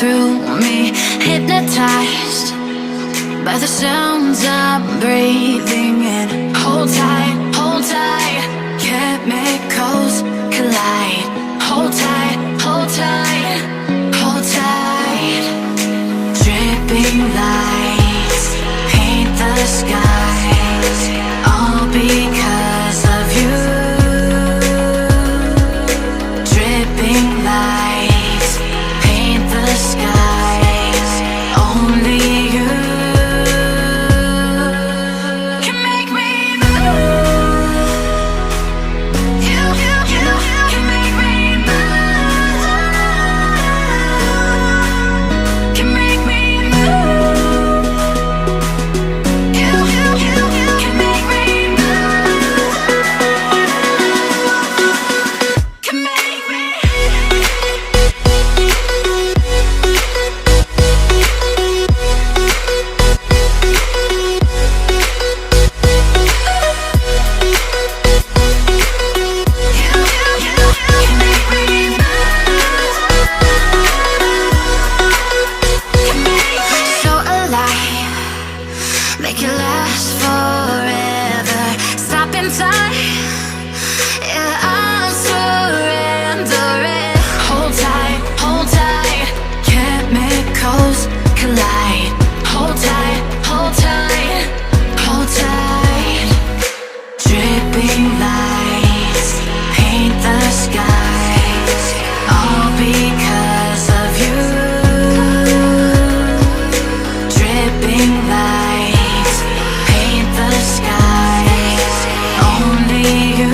through me, hypnotized by the sounds I'm breathing in. Hold tight, chemicals collide. Hold tight, hold tight, hold tight. Dripping lights paint the skies, all because of you. Dripping lights paint the skies, only you can make me move. You can make me move. Can make me move. You can make me move. Can make me. So alive, make it last forever. Stop in time, yeah, I'm surrendering. Hold tight, chemicals collide. Hold tight, hold tight, hold tight. Dripping lights paint the skies, all because of you. Dripping lights paint the skies, only you.